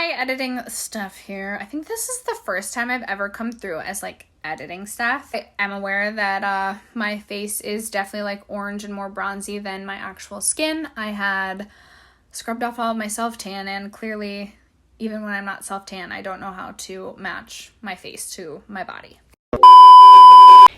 Hi, editing Steph here. I think this is the first time I've ever come through as like editing Steph. I'm aware that my face is definitely like orange and more bronzy than my actual skin. I had scrubbed off all of my self-tan, and clearly even when I'm not self-tan, I don't know how to match my face to my body.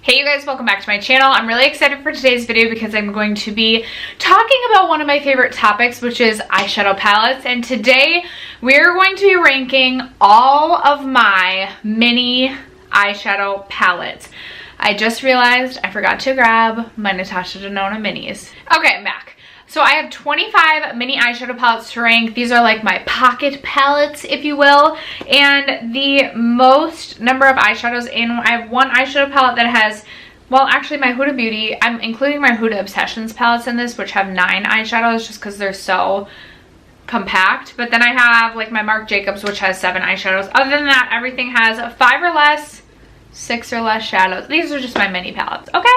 Hey you guys, welcome back to my channel. I'm really excited for today's video because I'm going to be talking about one of my favorite topics, which is eyeshadow palettes. And today we're going to be ranking all of my mini eyeshadow palettes. I just realized I forgot to grab my Natasha Denona minis. Okay, I'm back. So I have 25 mini eyeshadow palettes to rank. These are like my pocket palettes, if you will. And the most number of eyeshadows in, I have one eyeshadow palette that has, well, actually my Huda Beauty, I'm including my Huda Obsessions palettes in this, which have 9 eyeshadows just because they're so compact. But then I have like my Marc Jacobs, which has 7 eyeshadows. Other than that, everything has 5 or less, 6 or less shadows. These are just my mini palettes, okay?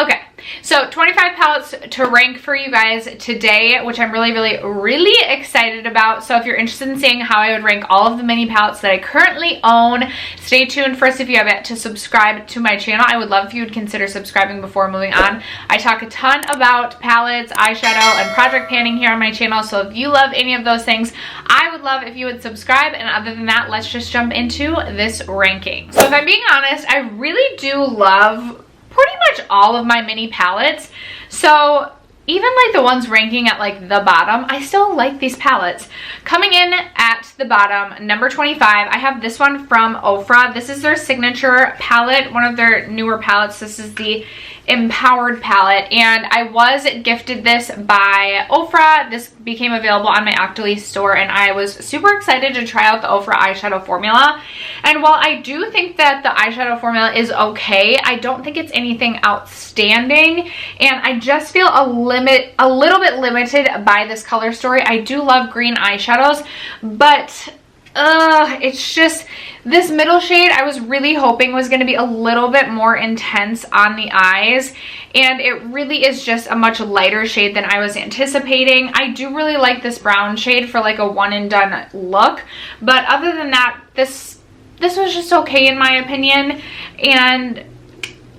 Okay. So 25 palettes to rank for you guys today, which I'm really excited about. So if you're interested in seeing how I would rank all of the mini palettes that I currently own, stay tuned. First, if you have yet to subscribe to my channel, I would love if you would consider subscribing before moving on. I talk a ton about palettes, eyeshadow, and project panning here on my channel. So if you love any of those things, I would love if you would subscribe. And other than that, let's just jump into this ranking. So if I'm being honest, I really do love pretty much all of my mini palettes. So even like the ones ranking at like the bottom, I still like these palettes. Coming in at the bottom, number 25, I have this one from Ofra. This is their signature palette, one of their newer palettes. This is the Empowered palette, and I was gifted this by Ofra. This became available on my Octoly store, and I was super excited to try out the Ofra eyeshadow formula. And while I do think that the eyeshadow formula is okay, I don't think it's anything outstanding, and I just feel a little bit limited by this color story. I do love green eyeshadows, but it's just this middle shade I was really hoping was going to be a little bit more intense on the eyes, and it really is just a much lighter shade than I was anticipating. I do really like this brown shade for like a one and done look, but other than that, this was just okay in my opinion, and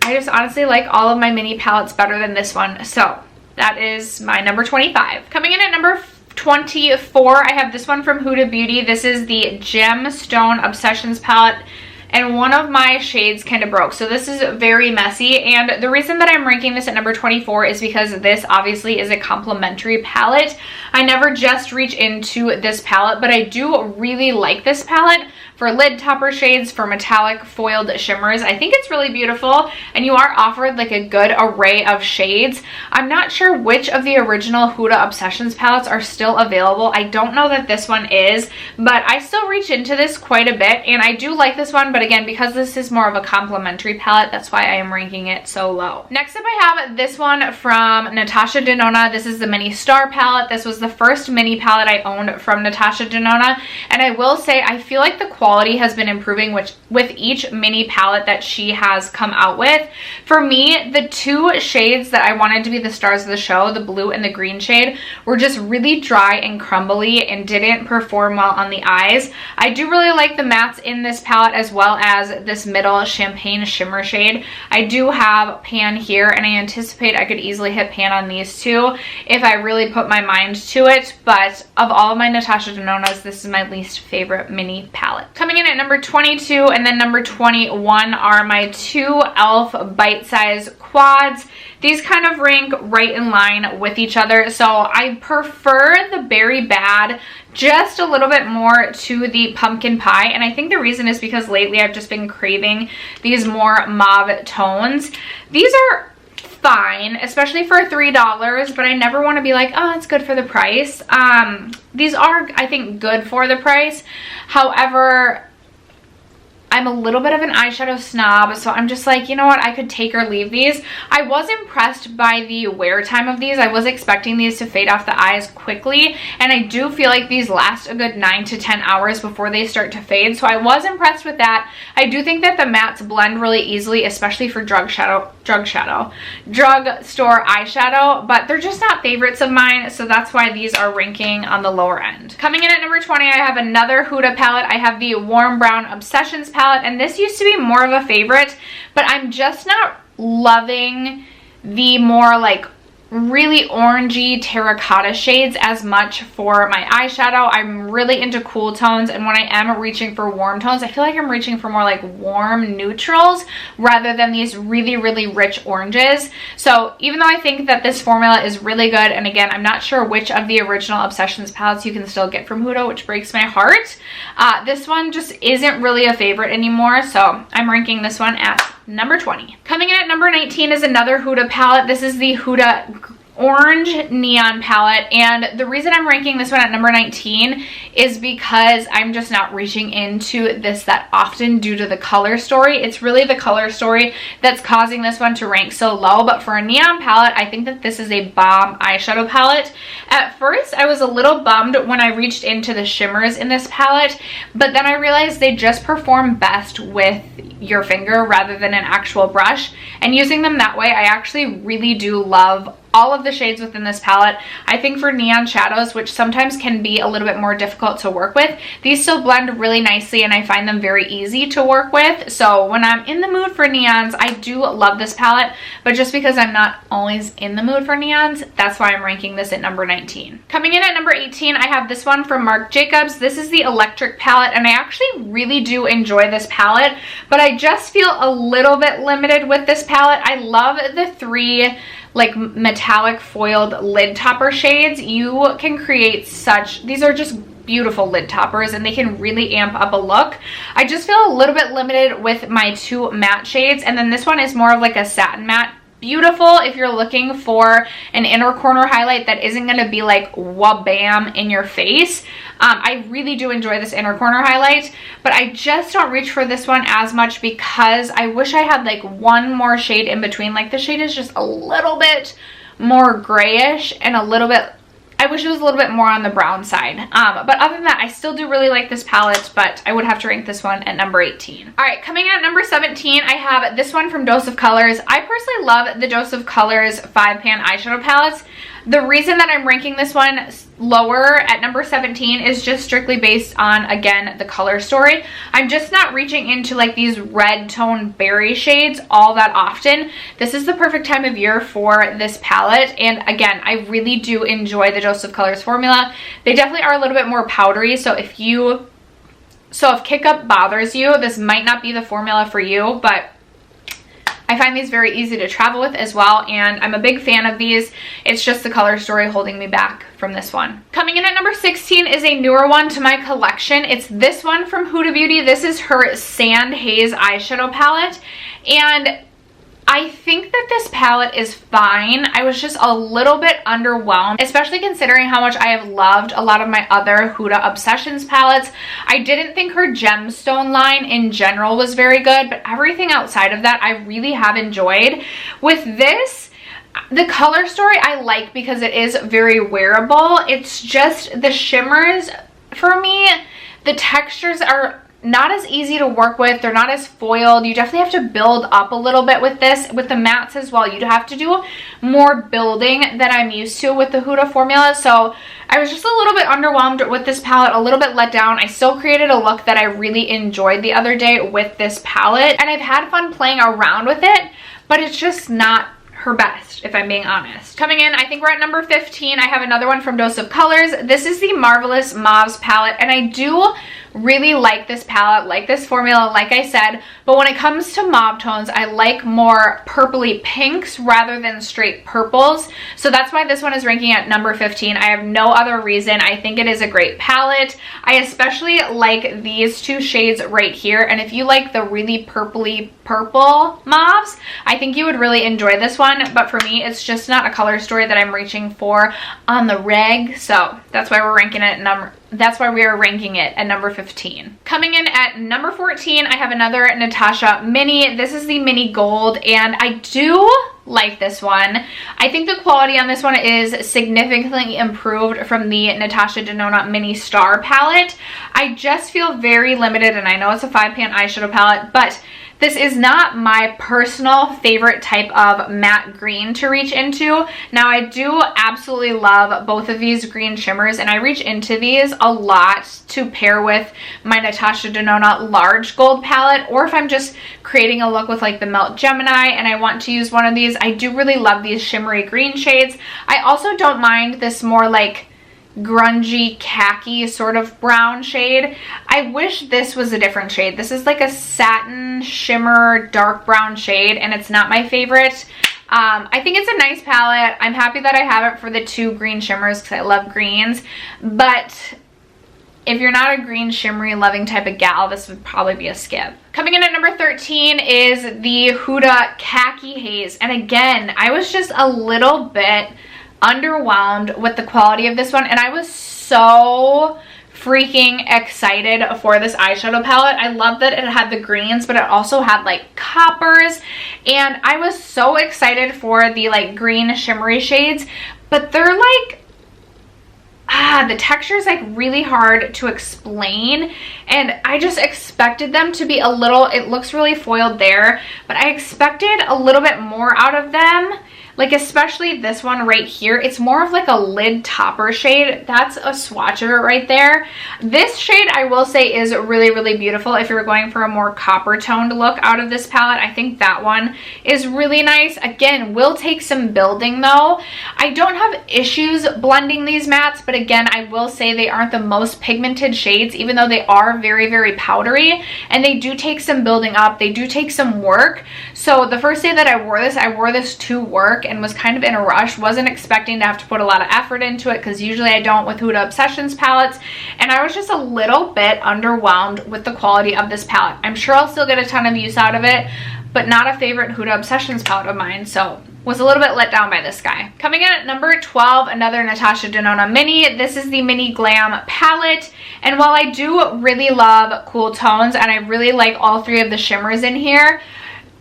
I just honestly like all of my mini palettes better than this one. So that is my number 25. Coming in at number 24, I have this one from Huda Beauty. This is the Gemstone Obsessions palette, and one of my shades kind of broke. So this is very messy, and the reason that I'm ranking this at number 24 is because this obviously is a complimentary palette. I never just reach into this palette, but I do really like this palette for lid topper shades, for metallic foiled shimmers. I think it's really beautiful, and you are offered like a good array of shades. I'm not sure which of the original Huda Obsessions palettes are still available. I don't know that this one is, but I still reach into this quite a bit, and I do like this one, but again, because this is more of a complimentary palette, that's why I am ranking it so low. Next up, I have this one from Natasha Denona. This is the Mini Star palette. This was the first mini palette I owned from Natasha Denona, and I will say I feel like the quality has been improving with each mini palette that she has come out with. For me, the 2 shades that I wanted to be the stars of the show, the blue and the green shade, were just really dry and crumbly and didn't perform well on the eyes. I do really like the mattes in this palette, as well as this middle champagne shimmer shade. I do have pan here, and I anticipate I could easily hit pan on these 2 if I really put my mind to it, but of all of my Natasha Denonas, this is my least favorite mini palette. Coming in at number 22 and then number 21 are my 2 e.l.f. bite-size quads. These kind of rank right in line with each other, so I prefer the Berry Bad just a little bit more to the pumpkin pie, and I think the reason is because lately I've just been craving these more mauve tones. These are fine, especially for $3, but I never want to be like, oh, it's good for the price. These are, I think, good for the price. However, I'm a little bit of an eyeshadow snob, so I'm just like, you know what, I could take or leave these. I was impressed by the wear time of these. I was expecting these to fade off the eyes quickly, and I do feel like these last a good 9 to 10 hours before they start to fade, so I was impressed with that. I do think that the mattes blend really easily, especially for drugstore eyeshadow, but they're just not favorites of mine, so that's why these are ranking on the lower end. Coming in at number 20, I have another Huda palette. I have the Warm Brown Obsessions palette, and this used to be more of a favorite, but I'm just not loving the more like really orangey terracotta shades as much for my eyeshadow. I'm really into cool tones, and when I am reaching for warm tones, I feel like I'm reaching for more like warm neutrals rather than these really, really rich oranges. So even though I think that this formula is really good, and again, I'm not sure which of the original Obsessions palettes you can still get from Huda, which breaks my heart, this one just isn't really a favorite anymore, so I'm ranking this one at number 20. Coming in at number 19 is another Huda palette. This is the Huda Orange Neon palette, and the reason I'm ranking this one at number 19 is because I'm just not reaching into this that often due to the color story. It's really the color story that's causing this one to rank so low, but for a neon palette, I think that this is a bomb eyeshadow palette. At first, I was a little bummed when I reached into the shimmers in this palette, but then I realized they just perform best with your finger rather than an actual brush, and using them that way, I actually really do love all of the shades within this palette. I think for neon shadows, which sometimes can be a little bit more difficult to work with, these still blend really nicely, and I find them very easy to work with. So when I'm in the mood for neons, I do love this palette, but just because I'm not always in the mood for neons, that's why I'm ranking this at number 19. Coming in at number 18, I have this one from Marc Jacobs. This is the Electric palette, and I actually really do enjoy this palette, but I just feel a little bit limited with this palette. I love the three like metallic foiled lid topper shades. You can create these are just beautiful lid toppers, and they can really amp up a look. I just feel a little bit limited with my two matte shades, and then this one is more of like a satin matte. Beautiful if you're looking for an inner corner highlight that isn't going to be like wha-bam in your face. I really do enjoy this inner corner highlight, but I just don't reach for this one as much because I wish I had like one more shade in between. Like the shade is just a little bit more grayish and a little bit, I wish it was a little bit more on the brown side. But other than that, I still do really like this palette, but I would have to rank this one at number 18. All right, coming in at number 17, I have this one from Dose of Colors. I personally love the Dose of Colors 5-pan eyeshadow palettes. The reason that I'm ranking this one lower at number 17 is just strictly based on, again, the color story. I'm just not reaching into like these red tone berry shades all that often. This is the perfect time of year for this palette, and again, I really do enjoy the Dose of Colors formula. They definitely are a little bit more powdery, so if Kick Up bothers you, this might not be the formula for you, but I find these very easy to travel with as well, and I'm a big fan of these. It's just the color story holding me back from this one. Coming in at number 16 is a newer one to my collection. It's this one from Huda Beauty. This is her Sand Haze eyeshadow palette, and I think that this palette is fine. I was just a little bit underwhelmed, especially considering how much I have loved a lot of my other Huda Obsessions palettes. I didn't think her gemstone line in general was very good, but everything outside of that I really have enjoyed. With this, the color story I like because it is very wearable. It's just the shimmers, for me, the textures are not as easy to work with. They're not as foiled. You definitely have to build up a little bit with this. With the mattes as well, you'd have to do more building than I'm used to with the Huda formula. So I was just a little bit underwhelmed with this palette, a little bit let down. I still created a look that I really enjoyed the other day with this palette, and I've had fun playing around with it, but it's just not her best, if I'm being honest. Coming in, I think we're at number 15. I have another one from Dose of Colors. This is the Marvelous Mauves palette, and I do really like this palette, like this formula, like I said, but when it comes to mauve tones, I like more purpley pinks rather than straight purples, so that's why this one is ranking at number 15. I have no other reason. I think it is a great palette. I especially like these two shades right here, and if you like the really purpley purple mauves, I think you would really enjoy this one, but for me, it's just not a color story that I'm reaching for on the reg, so that's why we're ranking it at that's why we are ranking it at number 15. Coming in at number 14, I have another Natasha Mini. This is the Mini Gold, and I do like this one. I think the quality on this one is significantly improved from the Natasha Denona Mini Star palette. I just feel very limited, and I know it's a 5-pan eyeshadow palette, but this is not my personal favorite type of matte green to reach into. Now, I do absolutely love both of these green shimmers, and I reach into these a lot to pair with my Natasha Denona Large Gold palette, or if I'm just creating a look with like the Melt Gemini and I want to use one of these. I do really love these shimmery green shades. I also don't mind this more like grungy khaki sort of brown shade. I wish this was a different shade. This is like a satin shimmer dark brown shade, and it's not my favorite. I think it's a nice palette. I'm happy that I have it for the 2 green shimmers because I love greens, but if you're not a green shimmery loving type of gal, this would probably be a skip. Coming in at number 13 is the Huda Khaki Haze, and again, I was just a little bit underwhelmed with the quality of this one, and I was so freaking excited for this eyeshadow palette. I love that it had the greens, but it also had like coppers, and I was so excited for the like green shimmery shades, but they're like the texture is like really hard to explain, and I just expected them to be a little, it looks really foiled there, but I expected a little bit more out of them. Like especially this one right here, it's more of like a lid topper shade. That's a swatch of it right there. This shade I will say is really, really beautiful if you're going for a more copper toned look out of this palette. I think that one is really nice. Again, will take some building though. I don't have issues blending these mattes, but again, I will say they aren't the most pigmented shades, even though they are very, very powdery, and they do take some building up. They do take some work. So the first day that I wore this to work and was kind of in a rush. Wasn't expecting to have to put a lot of effort into it because usually I don't with Huda Obsessions palettes, and I was just a little bit underwhelmed with the quality of this palette. I'm sure I'll still get a ton of use out of it, but not a favorite Huda Obsessions palette of mine, so was a little bit let down by this guy. Coming in at number 12, another Natasha Denona Mini. This is the Mini Glam palette, and while I do really love cool tones and I really like all 3 of the shimmers in here,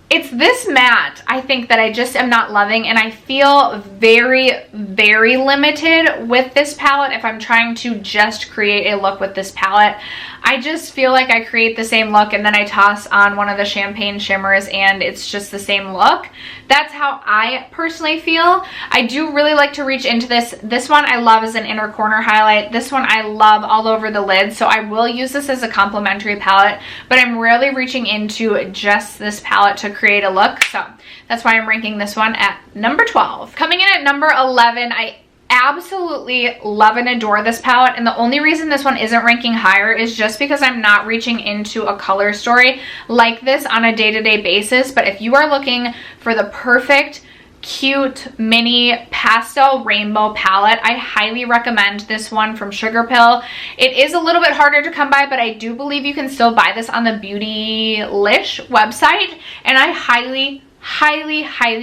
it's this matte, I think, that I just am not loving, and I feel very, very limited with this palette if I'm trying to just create a look with this palette. I just feel like I create the same look and then I toss on one of the champagne shimmers and it's just the same look. That's how I personally feel. I do really like to reach into this. This one I love as an inner corner highlight. This one I love all over the lid, so I will use this as a complementary palette, but I'm rarely reaching into just this palette to create a look, so that's why I'm ranking this one at number 12. Coming in at number 11, I absolutely love and adore this palette, and the only reason this one isn't ranking higher is just because I'm not reaching into a color story like this on a day-to-day basis. But if you are looking for the perfect cute mini pastel rainbow palette, I highly recommend this one from Sugar Pill. It is a little bit harder to come by, but I do believe you can still buy this on the Beautylish website, and I highly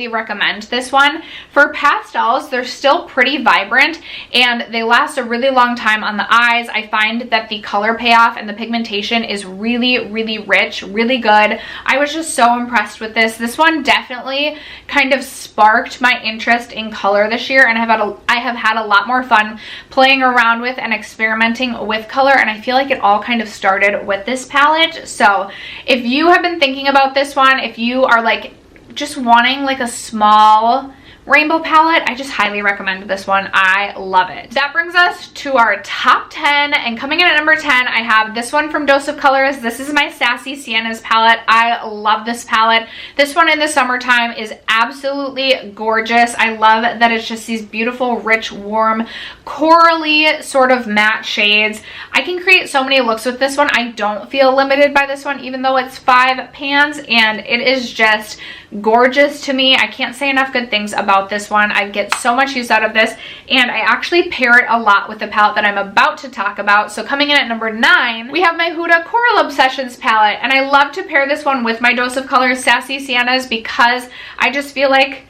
recommend this one. For pastels, they're still pretty vibrant and they last a really long time on the eyes. I find that the color payoff and the pigmentation is really, really rich, really good. I was just so impressed with this. This one definitely kind of sparked my interest in color this year, and I have had a lot more fun playing around with and experimenting with color, and I feel like it all kind of started with this palette. So if you have been thinking about this one, if you are like just wanting like a small rainbow palette, I just highly recommend this one. I love it. That brings us to our top 10, and coming in at number 10, I have this one from Dose of Colors. This is my Sassy Siennas palette. I love this palette. This one in the summertime is absolutely gorgeous. I love that it's just these beautiful, rich, warm, corally sort of matte shades. I can create so many looks with this one. I don't feel limited by this one, even though it's 5 pans, and it is just gorgeous to me. I can't say enough good things about this one. I get so much use out of this, and I actually pair it a lot with the palette that I'm about to talk about. So coming in at number 9, we have my Huda Coral Obsessions palette, and I love to pair this one with my Dose of Colors Sassy Siennas because I just feel like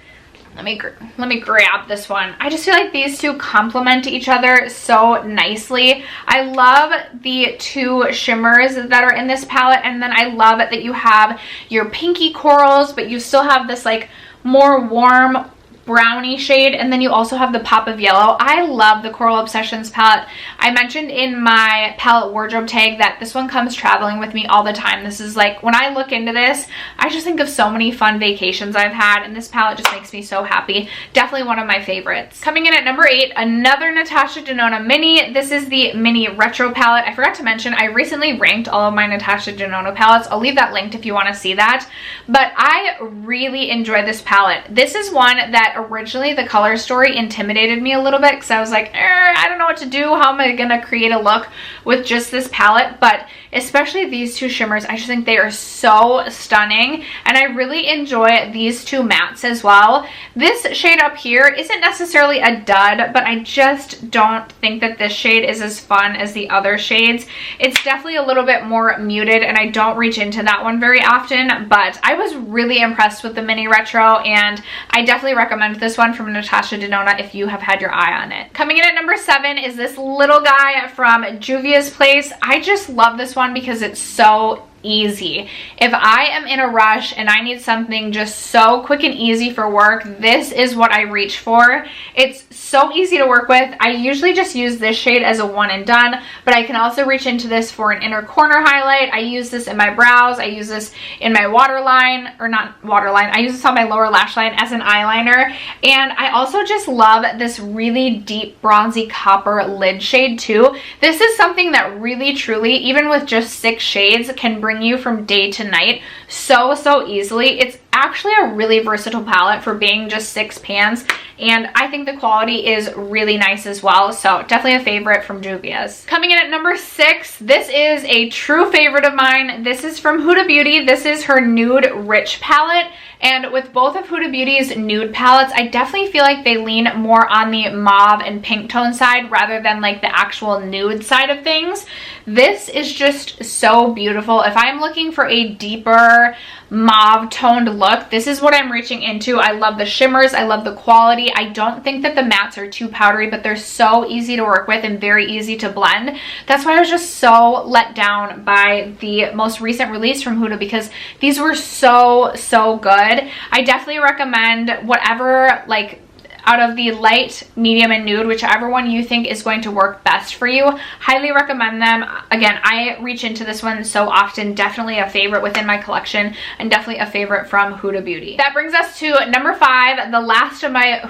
let me grab this one. I just feel like these two complement each other so nicely. I love the two shimmers that are in this palette, and then I love that you have your pinky corals, but you still have this like more warm brownie shade, and then you also have the pop of yellow. I love the Coral Obsessions palette. I mentioned in my palette wardrobe tag that this one comes traveling with me all the time. This is like, when I look into this, I just think of so many fun vacations I've had, and this palette just makes me so happy. Definitely one of my favorites. Coming in at number 8, another Natasha Denona mini. This is the mini retro palette. I forgot to mention, I recently ranked all of my Natasha Denona palettes. I'll leave that linked if you want to see that, but I really enjoy this palette. This is one that originally the color story intimidated me a little bit because I was like, I don't know what to do. How am I gonna create a look with just this palette? But especially these two shimmers, I just think they are so stunning, and I really enjoy these two mattes as well. This shade up here isn't necessarily a dud, but I just don't think that this shade is as fun as the other shades. It's definitely a little bit more muted, and I don't reach into that one very often, but I was really impressed with the mini retro, and I definitely recommend this one from Natasha Denona if you have had your eye on it. Coming in at number 7 is this little guy from Juvia's Place. I just love this one because it's so easy. If I am in a rush and I need something just so quick and easy for work, this is what I reach for. It's so easy to work with. I usually just use this shade as a one and done, but I can also reach into this for an inner corner highlight. I use this in my brows. I use this in my waterline, or not waterline. I use this on my lower lash line as an eyeliner. And I also just love this really deep bronzy copper lid shade too. This is something that really truly, even with just 6 shades, can bring you from day to night so easily. It's actually a really versatile palette for being just 6 pans, and I think the quality is really nice as well, so definitely a favorite from Juvia's. Coming in at number 6, this is a true favorite of mine. This is from Huda Beauty. This is her Nude Rich palette, and with both of Huda Beauty's nude palettes, I definitely feel like they lean more on the mauve and pink tone side rather than like the actual nude side of things. This is just so beautiful. If I'm looking for a deeper mauve toned look, this is what I'm reaching into. I love the shimmers. I love the quality. I don't think that the mattes are too powdery, but they're so easy to work with and very easy to blend. That's why I was just so let down by the most recent release from Huda, because these were so good. I definitely recommend whatever, like, out of the light, medium, and nude, whichever one you think is going to work best for you. Highly recommend them. Again, I reach into this one so often. Definitely a favorite within my collection, and definitely a favorite from Huda Beauty. That brings us to number 5, the last of my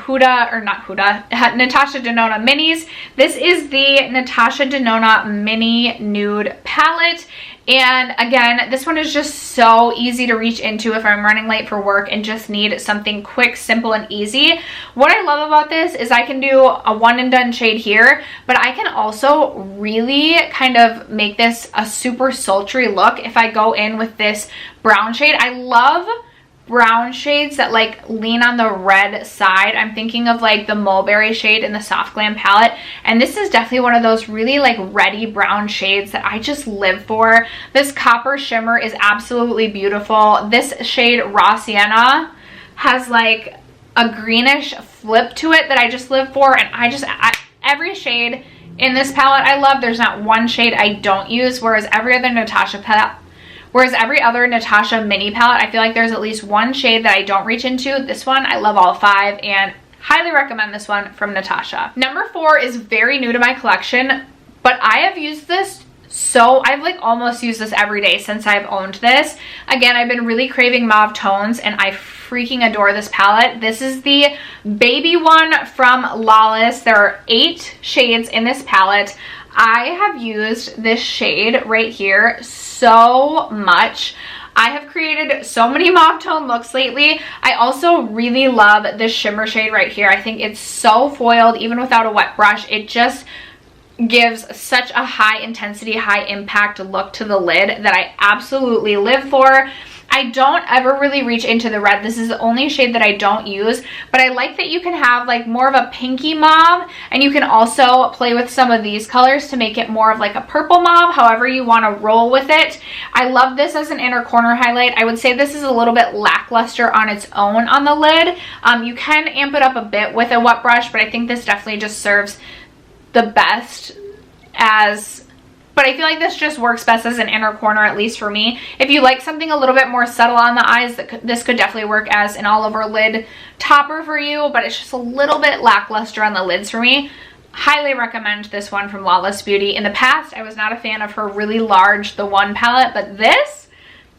Natasha Denona minis. This is the Natasha Denona Mini Nude Palette. And again, this one is just so easy to reach into if I'm running late for work and just need something quick, simple, and easy. What I love about this is I can do a one and done shade here, but I can also really kind of make this a super sultry look if I go in with this brown shade. I love brown shades that like lean on the red side. I'm thinking of like the mulberry shade in the Soft Glam palette, and this is definitely one of those really like reddy brown shades that I just live for. This copper shimmer is absolutely beautiful. This shade Raw Sienna has like a greenish flip to it that I just live for, and every shade in this palette I love. There's not one shade I don't use, whereas every other Natasha mini palette, I feel like there's at least one shade that I don't reach into. This one, I love all 5, and highly recommend this one from Natasha. Number 4 is very new to my collection, but I have used this I've like almost used this every day since I've owned this. Again, I've been really craving mauve tones, and I freaking adore this palette. This is the baby one from Lawless. There are 8 shades in this palette. I have used this shade right here so much. I have created so many mauve tone looks lately. I also really love this shimmer shade right here. I think it's so foiled even without a wet brush. It just gives such a high intensity, high impact look to the lid that I absolutely live for. I don't ever really reach into the red. This is the only shade that I don't use, but I like that you can have like more of a pinky mauve, and you can also play with some of these colors to make it more of like a purple mauve, however you want to roll with it. I love this as an inner corner highlight. I would say this is a little bit lackluster on its own on the lid. You can amp it up a bit with a wet brush, but I think this definitely just serves the best as, but I feel like this just works best as an inner corner, at least for me. If you like something a little bit more subtle on the eyes, this could definitely work as an all over lid topper for you, but it's just a little bit lackluster on the lids for me. Highly recommend this one from Lawless Beauty. In the past, I was not a fan of her really large The One palette, but this,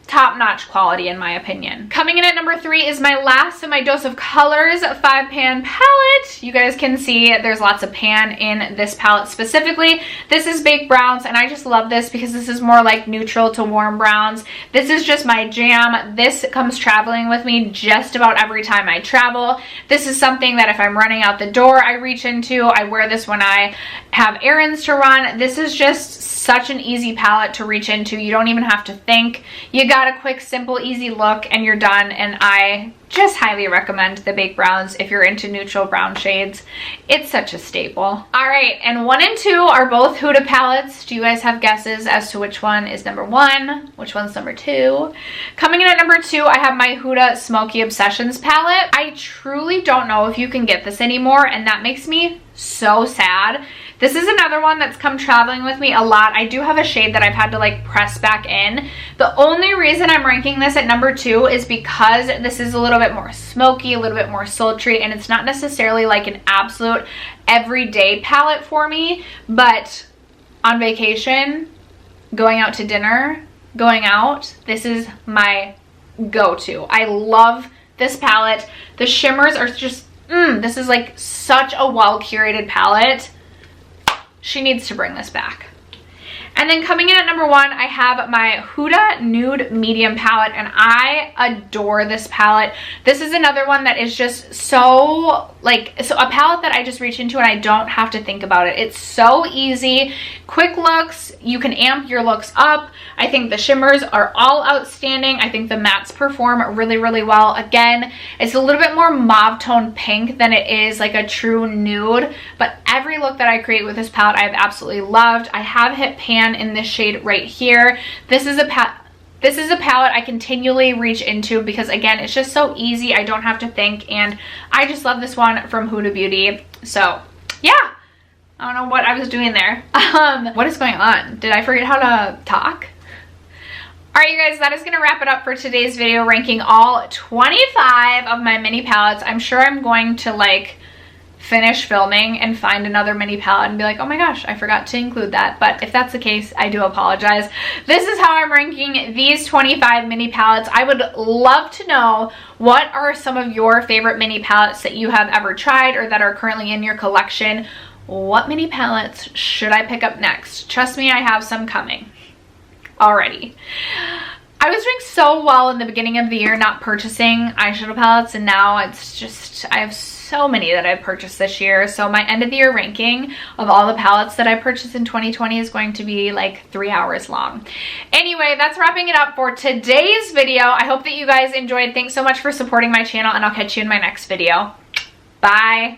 top-notch quality in my opinion. Coming in at number 3 is my last of my Dose of Colors 5-pan palette. You guys can see there's lots of pan in this palette specifically. This is Baked Browns, and I just love this because this is more like neutral to warm browns. This is just my jam. This comes traveling with me just about every time I travel. This is something that if I'm running out the door, I reach into. I wear this when I have errands to run. This is just such an easy palette to reach into. You don't even have to think. You got a quick, simple, easy look and you're done. And I just highly recommend the Baked Browns if you're into neutral brown shades. It's such a staple. All right, and 1 and 2 are both Huda palettes. Do you guys have guesses as to which one is number 1? Which one's number 2? Coming in at number 2, I have my Huda Smoky Obsessions palette. I truly don't know if you can get this anymore, and that makes me so sad. This is another one that's come traveling with me a lot. I do have a shade that I've had to like press back in. The only reason I'm ranking this at number 2 is because this is a little bit more smoky, a little bit more sultry, and it's not necessarily like an absolute everyday palette for me, but on vacation, going out to dinner, going out, this is my go-to. I love this palette. The shimmers are just, this is like such a well-curated palette. She needs to bring this back. And then coming in at number 1, I have my Huda Nude Medium palette, and I adore this palette. This is another one that is just so, a palette that I just reach into and I don't have to think about it. It's so easy, quick looks, you can amp your looks up. I think the shimmers are all outstanding. I think the mattes perform really, really well. Again, it's a little bit more mauve tone pink than it is like a true nude, but every look that I create with this palette I've absolutely loved. I have hit pan in this shade right here. This is a palette I continually reach into because again, it's just so easy. I don't have to think, and I just love this one from Huda Beauty. So yeah, I don't know what I was doing there. What is going on? Did I forget how to talk? All right, you guys, that is going to wrap it up for today's video, ranking all 25 of my mini palettes. I'm sure I'm going to like finish filming and find another mini palette and be like, oh my gosh, I forgot to include that. But if that's the case, I do apologize. This is how I'm ranking these 25 mini palettes. I would love to know, what are some of your favorite mini palettes that you have ever tried or that are currently in your collection? What mini palettes should I pick up next? Trust me, I have some coming already. I was doing so well in the beginning of the year not purchasing eyeshadow palettes, and now it's just, I have so many that I've purchased this year. So my end of the year ranking of all the palettes that I purchased in 2020 is going to be like 3 hours long. Anyway, that's wrapping it up for today's video. I hope that you guys enjoyed. Thanks so much for supporting my channel, and I'll catch you in my next video. Bye.